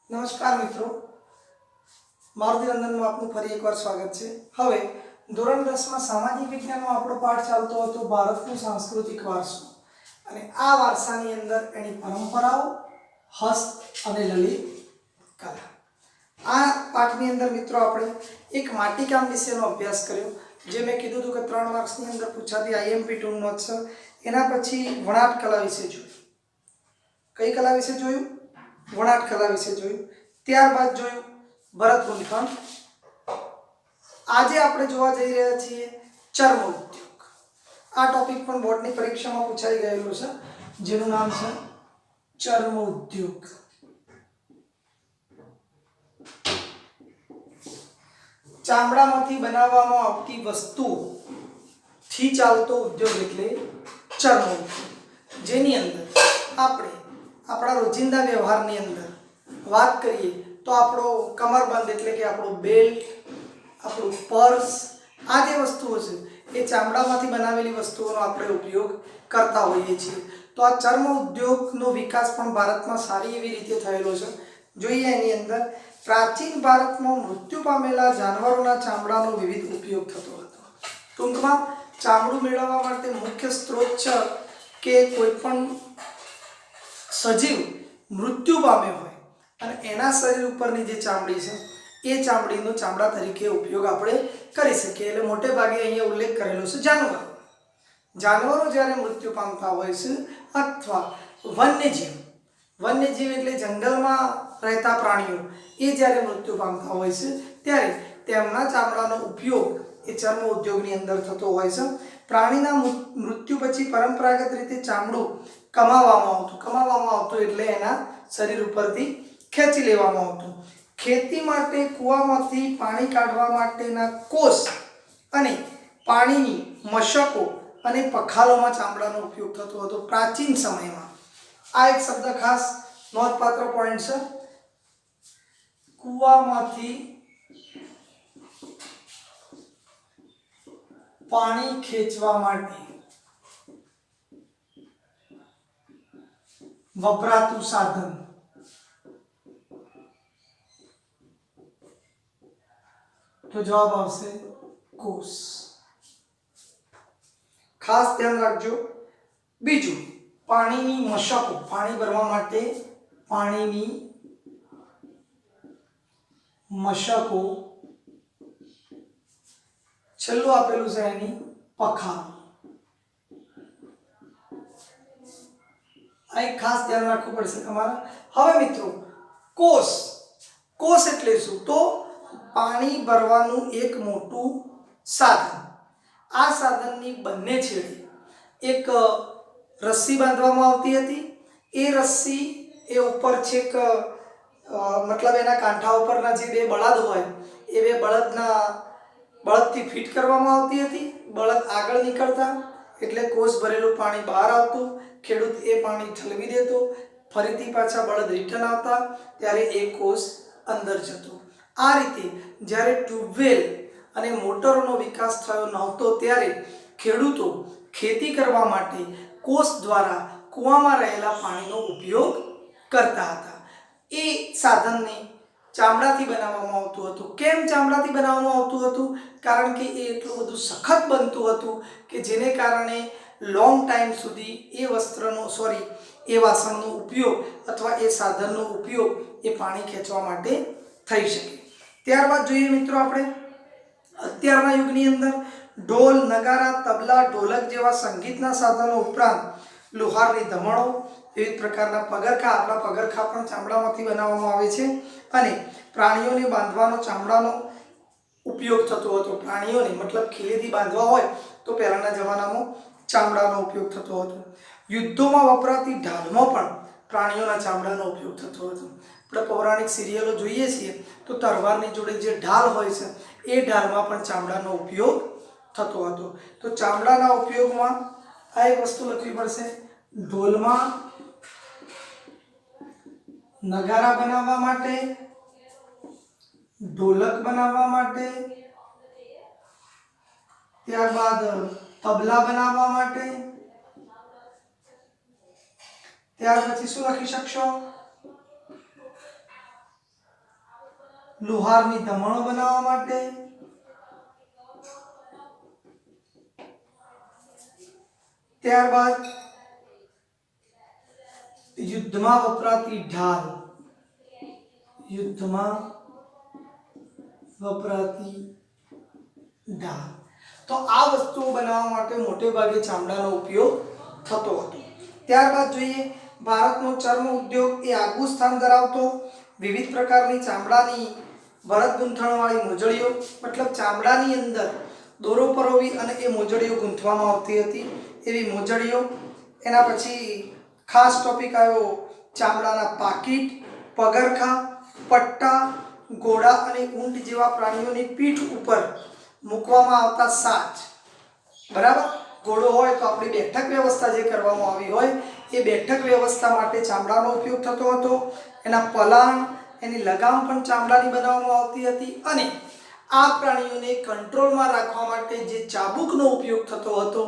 નમસ્કાર મિત્રો, મારુતિનંદનમાં આપનું ફરી એકવાર સ્વાગત છે। હવે ધોરણ 10માં સામાજિક વિજ્ઞાનનો આપણો પાઠ ચાલતો હતો ભારતનો સાંસ્કૃતિક વારસો, અને આ વારસાની અંદર એની પરંપરાઓ, હસ્ત અને લલિત કલા। આ પાઠની અંદર મિત્રો આપણે એક માટીકામ વિશેનો અભ્યાસ કર્યો, જે મેં કીધું હતું કે 3 માર્ક્સની અંદર પૂછાતી આઈએમપી ટૂંકનો છે। એના પછી વણાટ કલા વિશે જોયું। કઈ કલા વિશે જોયું? વણાટ કલા વિશે જોયું। ત્યારબાદ જોયું ભરત ગુંથણ। આજે આપણે જોવા જઈ રહ્યા છીએ ચર્મ ઉદ્યોગ। આ ટોપિક પણ બોર્ડની પરીક્ષામાં પૂછાઈ ગયેલો છે, જેનું નામ છે ચર્મ ઉદ્યોગ। ચામડામાંથી બનાવવામાં આવતી વસ્તુથી ચાલતો ઉદ્યોગ એટલે ચર્મ ઉદ્યોગ, જેની અંદર આપણે આપણા રોજિંદા વ્યવહારની અંદર વાત કરીએ તો આપણો કમરબંધ એટલે કે આપણો બેલ્ટ, આપણું પર્સ, આ જે વસ્તુઓ છે એ ચામડામાંથી બનાવેલી વસ્તુઓનો આપણે ઉપયોગ કરતા હોઈએ છીએ। તો આ ચર્મ ઉદ્યોગનો વિકાસ પણ ભારતમાં સારી એવી રીતે થયેલો છે। જોઈએ એની અંદર પ્રાચીન ભારતમાં મૃત્યુ પામેલા જાનવરોના ચામડાનો વિવિધ ઉપયોગ થતો હતો। ટૂંકમાં ચામડું મેળવવા માટે મુખ્ય સ્ત્રોત છે કે કોઈ પણ સજીવ મૃત્યુ પામ્યો હોય અને એના શરીર ઉપરની જે ચામડી છે એ ચામડીનો ચામડા તરીકે ઉપયોગ આપણે કરી શકીએ। એટલે મોટે ભાગે અહીંયા ઉલ્લેખ કરેલો છે જાનવરો જ્યારે મૃત્યુ પામતા હોય છે, અથવા વન્યજીવ એટલે જંગલમાં રહેતા પ્રાણીઓ એ જ્યારે મૃત્યુ પામતા હોય છે ત્યારે તેમના ચામડાનો ઉપયોગ એ ચર્મ ઉદ્યોગની અંદર થતો હોય છે। પ્રાણીના મૃત્યુ પછી પરંપરાગત રીતે ચામડું કમાવામાં આવતું એટલે એના શરીર ઉપરથી ખેંચી લેવામાં આવતું। ખેતી માટે કૂવામાંથી પાણી કાઢવા માટેના કોસ અને પાણીની મશકો અને પખાલોમાં ચામડાનો ઉપયોગ થતો હતો પ્રાચીન સમયમાં। આ એક શબ્દ ખાસ નોંધપાત્ર પોઈન્ટ છે, કૂવામાંથી પાણી ખેંચવા માટે વપરાતું સાધન। તો જવાબ આવશે કોસ। ખાસ ધ્યાન રાખજો। બીજું, પાણીની મશકો, પાણી ભરવા માટે પાણીની મશકો। છેલ્લું આપેલું છે એની પખાલો। આ એક ખાસ ધ્યાન રાખવું પડશે તમારે। હવે મિત્રો, કોસ એટલે શું? તો પાણી ભરવાનું એક મોટું સાધન। આ સાધનની બંને છેડે એક રસ્સી બાંધવામાં આવતી હતી। એ રસ્સી એ ઉપર છેક મતલબ એના કાંઠા ઉપરના જે બે બળદ હોય એ બે બળદથી ફિટ કરવામાં આવતી હતી। બળદ આગળ નીકળતા એટલે કોસ ભરેલું પાણી બહાર આવતું, ખેડૂત એ પાણી ઠલવી દેતો, ફરીથી પાછા બળદ રિટર્ન આવતા ત્યારે એ કોસ અંદર જતો। આ રીતે જ્યારે ટ્યુબવેલ અને મોટરોનો વિકાસ થયો નહોતો ત્યારે ખેડૂતો ખેતી કરવા માટે કોસ દ્વારા કૂવામાં રહેલા પાણીનો ઉપયોગ કરતા હતા। એ સાધનને ચામડાથી બનાવવામાં આવતું હતું। કેમ ચામડાથી બનાવવામાં આવતું હતું? કારણ કે એ એટલું બધું સખત બનતું હતું કે જેને કારણે લોંગ ટાઈમ સુધી એ વાસણનો ઉપયોગ અથવા એ સાધનનો ઉપયોગ એ પાણી ખેંચવા માટે થઈ શકે। ત્યારબાદ જોઈએ મિત્રો આપણે અત્યારના યુગની અંદર ઢોલ, નગારા, તબલા, ઢોલક જેવા સંગીતના સાધનો ઉપરાંત લુહારની ધમણો, વિવિધ પ્રકારના પગરખા, આપણા પગરખા પણ ચામડામાંથી બનાવવામાં આવે છે, અને પ્રાણીઓને બાંધવાનો ચામડાનો ઉપયોગ થતો હતો। પ્રાણીઓને મતલબ ખીલેથી બાંધવા હોય તો પહેલાના જમાનામાં ચામડાનો ઉપયોગ થતો હતો। યુદ્ધોમાં વપરાતી ઢાલમાં પણ પ્રાણીઓના ચામડાનો ઉપયોગ થતો હતો। આપણે પૌરાણિક સિરિયલો જોઈએ છીએ તો તરવારની જોડે જે ઢાલ હોય છે એ ઢાલમાં પણ ચામડાનો ઉપયોગ થતો હતો। તો ચામડાના ઉપયોગમાં આ એક વસ્તુ લખવી પડશે, ઢોલમાં નગારા બનાવવા માટે, ઢોલક બનાવવા માટે, ત્યારબાદ તબલા બનાવવા માટે, ત્યાર પછી શું લખી શકશો? લુહારની ધમણો બનાવવા માટે, ત્યારબાદ યુદ્ધમાં વપરાતી ઢાલ, યુદ્ધમાં વપરાતી ઢાલ. તો આ વસ્તુઓ બનાવવા માટે મોટે ભાગે ચામડાનો ઉપયોગ થતો હતો. ત્યારબાદ જોઈએ ભારતનો ચર્મ ઉદ્યોગ એ આગવું સ્થાન ધરાવતો. વિવિધ પ્રકારની ચામડાની ભરત ગૂંથણવાળી મોજડીઓ, મતલબ ચામડાની અંદર દોરો પરોવી અને એ મોજડીઓ ગૂંથવામાં આવતી હતી, એવી મોજડીઓ. એના પછી ખાસ ટોપિક આવ્યો ચામડાના પાકીટ, પગરખા, પટ્ટા, ઘોડા અને ઊંટ જેવા પ્રાણીઓની પીઠ ઉપર મૂકવામાં આવતા સાજ. બરાબર, ઘોડો હોય તો આપણી બેઠક વ્યવસ્થા જે કરવામાં આવી હોય એ બેઠક વ્યવસ્થા માટે ચામડાનો ઉપયોગ થતો હતો. એના પલાણ, એની લગામ પણ ચામડાની બનાવવામાં આવતી હતી. અને આ પ્રાણીઓને કંટ્રોલમાં રાખવા માટે જે ચાબુકનો ઉપયોગ થતો હતો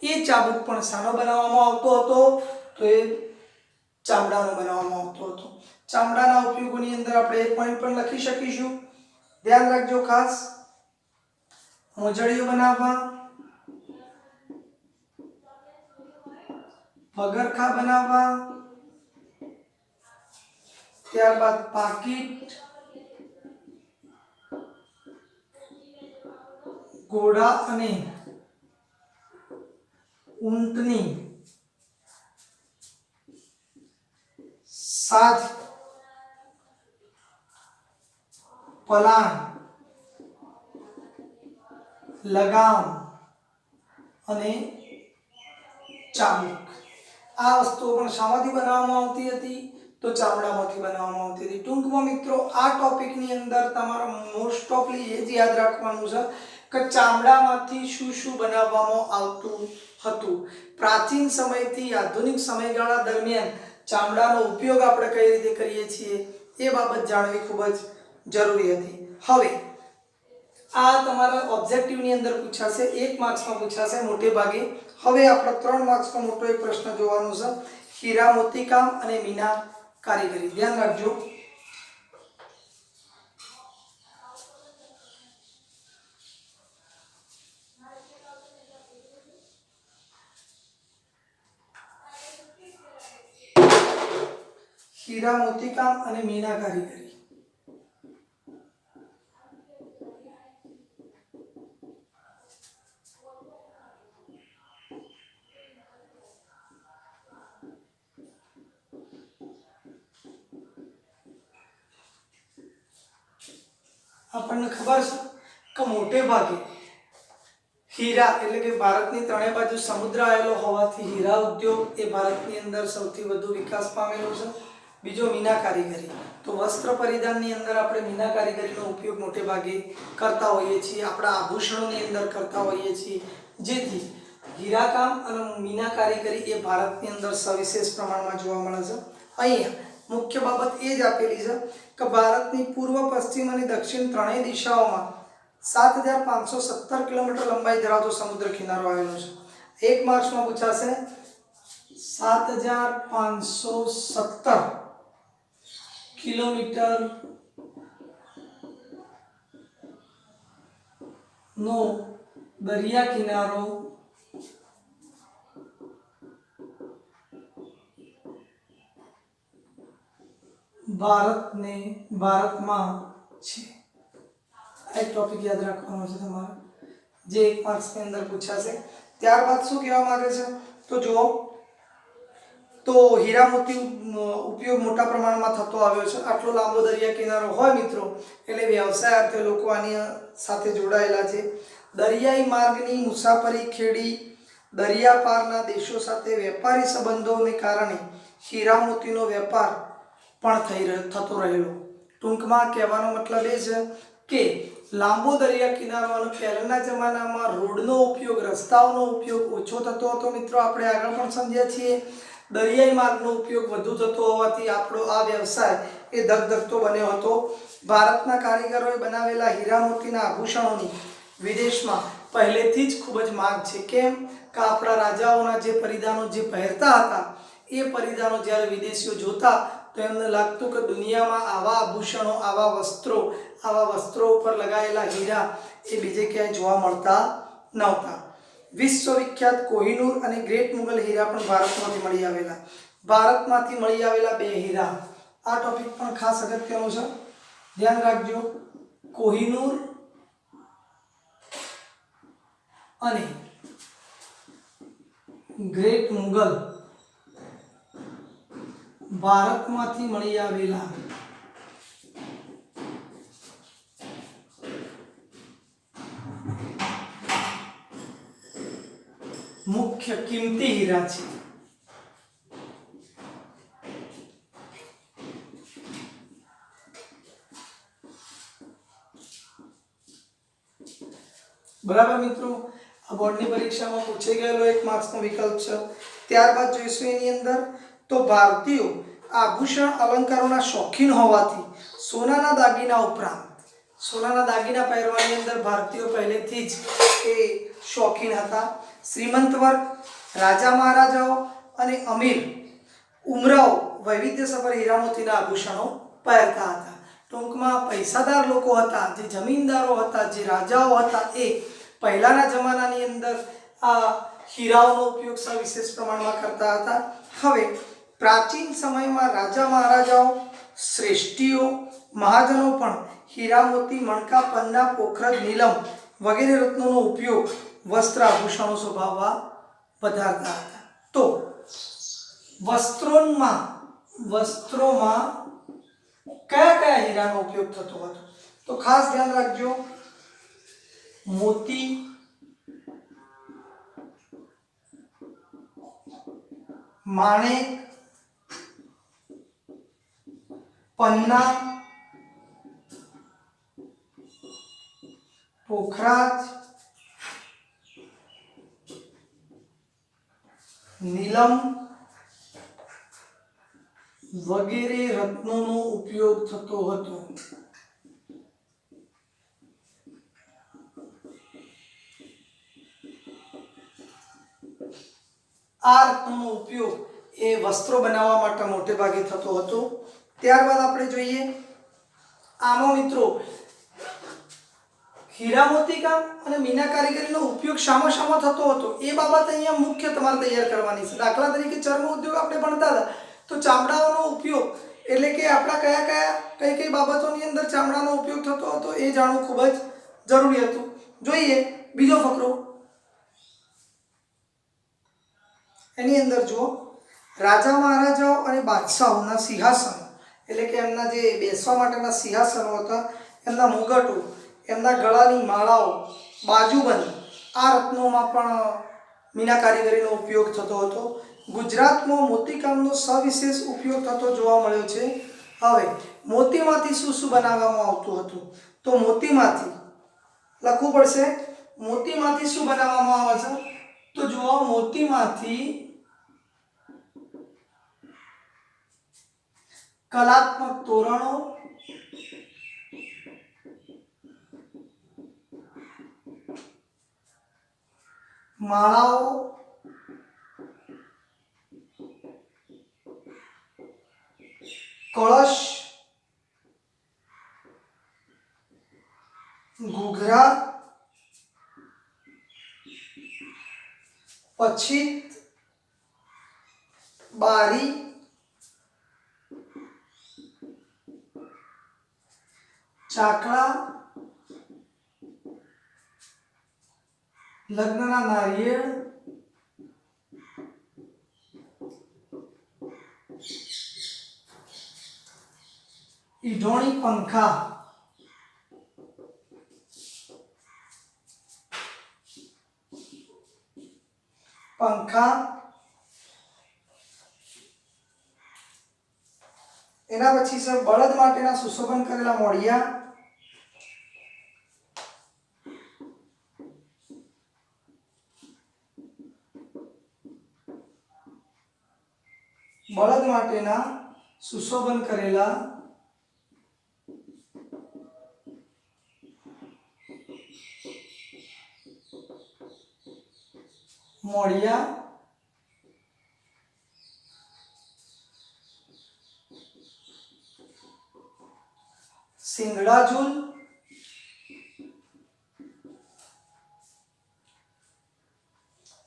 એ ચાબુક પણ શાનો બનાવવામાં આવતો હતો? તો એ ચામડાનો બનાવવામાં આવતો હતો. ચામડાના ઉપયોગોની અંદર આપણે એક પોઈન્ટ પણ લખી શકીશું, ધ્યાન રાખજો ખાસ. મોજડીઓ બનાવવા, પગરખા બનાવવા, ત્યારબાદ પાકીટ, ઘોડા અને ઊંટની સાજ, પલાણ, લગામ અને ચાબુક. આ વસ્તુઓ પણ શામાંથી બનાવવામાં આવતી હતી? તો ચામડામાંથી બનાવવામાં આવતી હતી. ટૂંકમાં મિત્રો આ ટોપિકની અંદર તમારે મોસ્ટ ઓફલી એ જ યાદ રાખવાનું છે કે ચામડામાંથી શું શું બનાવવામાં આવતું હતું. પ્રાચીન સમયથી આધુનિક સમયગાળા દરમિયાન ચામડાનો ઉપયોગ આપણે કઈ રીતે કરીએ છીએ એ બાબત જાણવી ખૂબ જ જરૂરી હતી. હવે આ તમારા ઓબ્જેક્ટિવની અંદર પૂછાશે, 1 માર્ક્સમાં પૂછાશે મોટે ભાગે. હવે આપણે 3 માર્ક્સનો મોટો એક પ્રશ્ન જોવાનો છે, હીરા મોતીકામ અને મીના કારીગરી. ધ્યાન રાખજો. હીરા મોતીકામ અને મીના કારીગરી. આપણને ખબર છે કે મોટે ભાગે હીરા એટલે કે ભારતની ત્રણેય બાજુ સમુદ્ર આવેલો હોવાથી હીરા ઉદ્યોગ એ ભારતની અંદર સૌથી વધુ વિકાસ પામેલો છે. બીજો મીના કારીગરી, તો વસ્ત્ર પરિધાનની અંદર આપણે મીના કારીગરીનો ઉપયોગ મોટે ભાગે કરતા હોઈએ છીએ, આપણા આભૂષણોની અંદર કરતા હોઈએ છીએ. જેથી હીરાકામ અને મીના કારીગરી એ ભારતની અંદર સવિશેષ પ્રમાણમાં જોવા મળે છે. અહીંયા મુખ્ય બાબત એ જ આપેલી છે કે ભારતની પૂર્વ, પશ્ચિમ અને દક્ષિણ ત્રણેય દિશાઓમાં 7517 કિલોમીટર લંબાઈ ધરાવતો સમુદ્ર કિનારો આવેલો છે. 1 માર્ક્સમાં પૂછાશે 7517 કિલોમીટર નો દરિયા કિનારો ભારતમાં છે. એક ટોપિક યાદ રાખવાનો છે તમારે, જે 1 માર્ક્સની અંદર પૂછાશે. ત્યારબાદ શું કહેવા માંગે છે તો જુઓ, તો હીરા મોતી ઉપયોગ મોટા પ્રમાણમાં થતો આવ્યો છે. આટલો લાંબો દરિયા કિનારો હોય મિત્રો એટલે વ્યવસાય અર્થે લોકો આની સાથે જોડાયેલા છે. દરિયાઈ માર્ગની મુસાફરી ખેડી દરિયા પારના દેશો સાથે વેપારી સંબંધોને કારણે હીરા મોતીનો વેપાર પણ થતો રહેલો. ટૂંકમાં કહેવાનો મતલબ એ છે કે લાંબો દરિયા કિનારો અને પહેલાના જમાનામાં રોડનો ઉપયોગ, રસ્તાઓનો ઉપયોગ ઓછો થતો હતો મિત્રો. આપણે આગળ પણ સમજ્યા છીએ. દરિયાઈ માર્ગનો ઉપયોગ વધુ થતો હોવાથી આપણો આ વ્યવસાય એ ધગધગતો બન્યો હતો. ભારતના કારીગરોએ બનાવેલા હીરા મોતીના આભૂષણોની વિદેશમાં પહેલેથી જ ખૂબ જ માંગ છે. કેમ કે આપણા રાજાઓના જે પરિધાનો જે પહેરતા હતા એ પરિધાનો જ્યારે વિદેશીઓ જોતા તો એમને લાગતું કે દુનિયામાં આવા આભૂષણો, આવા વસ્ત્રો ઉપર લગાવેલા હીરા એ બીજે ક્યાંય જોવા મળતા નહોતા. વિશ્વવિખ્યાત કોહિનૂર અને ગ્રેટ મુગલ હીરા પણ ભારતમાંથી મળી આવેલા બે હીરા. આ ટોપિક પણ ખાસ અગત્યનો છે, ધ્યાન રાખજો. કોહિનૂર અને ગ્રેટ મુગલ ભારતમાંથી મળી આવેલા મુખ્ય કિંમતી હીરા છે. બરાબર મિત્રો, આ બોર્ડની પરીક્ષામાં પૂછાઈ ગયેલો એક માર્ક્સનો વિકલ્પ છે. ત્યારબાદ જોઈશું એની અંદર તો ભારતીયો આભૂષણ અલંકારોના શોખીન હોવાથી સોનાના દાગીના પહેરવાની અંદર ભારતીયો પહેલેથી જ એ શોખીન હતા. શ્રીમંત વર્ગ, રાજા મહારાજાઓ અને અમીર ઉમરાઓ વૈવિધ્યસભર હીરા મોતીના આભૂષણો પહેરતા હતા. ટૂંકમાં પૈસાદાર લોકો હતા, જે જમીનદારો હતા, જે રાજાઓ હતા, એ પહેલાના જમાનાની અંદર આ હીરાઓનો ઉપયોગ સવિશેષ પ્રમાણમાં કરતા હતા. હવે પ્રાચીન સમયમાં રાજા મહારાજાઓ, શ્રેષ્ઠીઓ, મહાજનો પણ હીરા મોતી, મણકા, પન્ના, પોખરજ, નીલમ વગેરે રત્નોનો ઉપયોગ વસ્ત્ર આભૂષણો શોભાવવા વધારતા હતા. તો વસ્ત્રોમાં કયા હીરાનો ઉપયોગ થતો હતો? તો ખાસ ધ્યાન રાખજો. મોતી, માણેક, પન્ના, પોખરાજ, નીલમ વગેરે રત્નોનો ઉપયોગ થતો હતો. આ રત્નોનો ઉપયોગ એ વસ્ત્રો બનાવવા માટે મોટે ભાગે થતો હતો. ત્યારબાદ આપણે જોઈએ આમાં મિત્રો હીરા મોતીકામ અને મીના કારીગરીનો ઉપયોગ શામાં થતો હતો એ બાબત અહીંયા મુખ્ય તમારે તૈયાર કરવાની છે. દાખલા તરીકે ચર્મ ઉદ્યોગ આપણે ભણતા હતા તો ચામડાઓનો ઉપયોગ એટલે કે આપણા કઈ બાબતોની અંદર ચામડાનો ઉપયોગ થતો હતો એ જાણવું ખૂબ જ જરૂરી હતું. જોઈએ બીજો ફકરો. એની અંદર જુઓ, રાજા મહારાજાઓ અને બાદશાહોના સિંહાસન એટલે કે એમના જે બેસવા માટેના સિંહાસનો હતા, એમના મુગટો, એમના ગળાની માળાઓ, બાજુબંધ, આ રત્નોમાં પણ મીના કારીગરીનો ઉપયોગ થતો હતો. ગુજરાતમાં મોતીકામનો સવિશેષ ઉપયોગ થતો જોવા મળ્યો છે. હવે મોતીમાંથી શું બનાવવામાં આવતું હતું? તો મોતીમાંથી લખવું પડશે. મોતીમાંથી શું બનાવવામાં આવે છે? તો જુઓ, મોતીમાંથી કલાત્મક તોરણો, માળાઓ, કળશ, ઘૂઘરા, પછીત, બારી, ચાકડા, લગ્નના નારિયેળ, ઈઢોણી પંખા, એના પછી છે બળદ માટેના સુશોભન કરેલા મોડિયા, બળદ માટેના સુશોભન કરેલા મોડિયા, શિંગડા ઝૂલ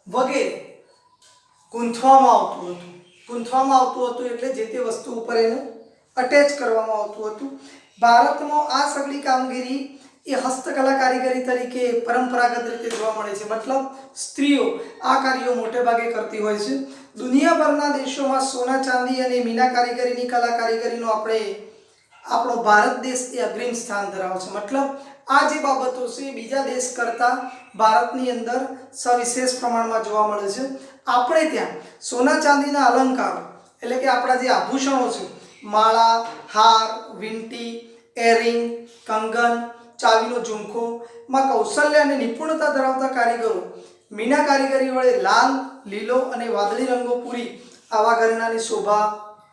વગેરે ગૂંથવામાં આવતું હતું એટલે જે તે વસ્તુ ઉપર એનું અટેચ કરવામાં આવતું હતું. ભારતમાં આ સગળી કામગીરી એ હસ્તકલા કારીગરી તરીકે પરંપરાગત રીતે જોવા મળે છે. મતલબ સ્ત્રીઓ આ કાર્યો મોટે ભાગે કરતી હોય છે. દુનિયાભરના દેશોમાં સોના ચાંદી અને મીના કારીગરીની કલા કારીગરીનો આપણો ભારત દેશ એ અગ્રીમ સ્થાન ધરાવે છે. મતલબ આ જે બાબતો છે બીજા દેશ કરતાં ભારતની અંદર સવિશેષ પ્રમાણમાં જોવા મળે છે. આપણે ત્યાં સોના ચાંદીના અલંકારો એટલે કે આપણા જે આભૂષણો છે, માળા, હાર, વીંટી, એરિંગ, કંગન, ચાવીનો ઝુમખો માં કૌશલ્ય અને નિપુણતા ધરાવતા કારીગરો મીના કારીગરી વડે લાલ, લીલો અને વાદળી રંગો પૂરી આવા ઘરેણાની શોભા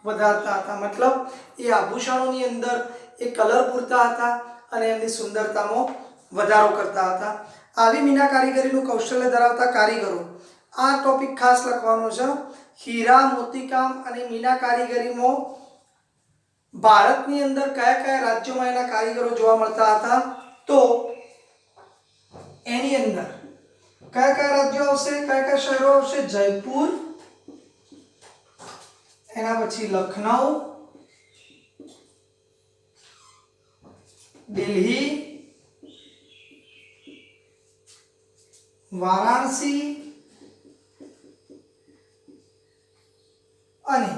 વધારતા હતા. મતલબ એ આભૂષણોની અંદર એ કલર પૂરતા હતા અને એમની સુંદરતામાં વધારો કરતા હતા. આવી મીના કારીગરીનું કૌશલ્ય ધરાવતા કારીગરો, આ ટોપિક ખાસ લખવાનો છે. હીરા, મોતીકામ અને મીના કારીગરીમાં ભારતની અંદર કયા કયા રાજ્યોમાં એના કારીગરો જોવા મળતા હતા? તો એની અંદર કયા કયા રાજ્યો આવશે, કયા કયા શહેરો આવશે? જયપુર, એના પછી લખનઉ, દિલ્હી, વારાણસી અને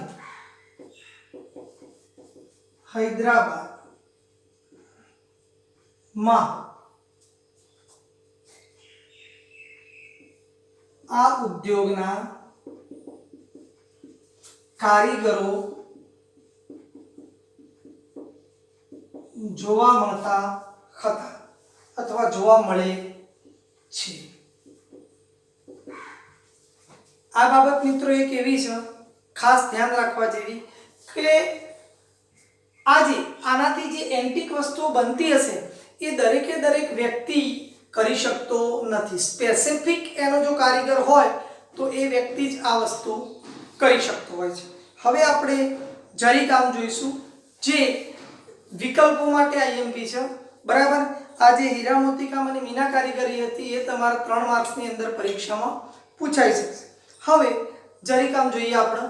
હૈદરાબાદ માં આ ઉદ્યોગના કારીગરો જોવા મળતા હતા અથવા જોવા મળે છે. આ બાબત મિત્રો એક એવી છે ખાસ ધ્યાન રાખવા જેવી કે આજે આનાથી જે એન્ટિક વસ્તુઓ બનતી હશે એ દરેકે દરેક વ્યક્તિ કરી શકતો નથી. સ્પેસિફિક એનો જો કારીગર હોય તો એ વ્યક્તિ જ આ વસ્તુ કરી શકતો હોય છે. હવે આપણે જરી કામ જોઈશું જે વિકલ્પો માટે આઈએમપી છે. બરાબર, આ જે હીરા, મોતીકામ અને મીના કારીગરી હતી એ તમારા 3 માર્ક્સની અંદર પરીક્ષામાં પૂછાઈ શકશે. હવે જરી કામ જોઈએ આપણે.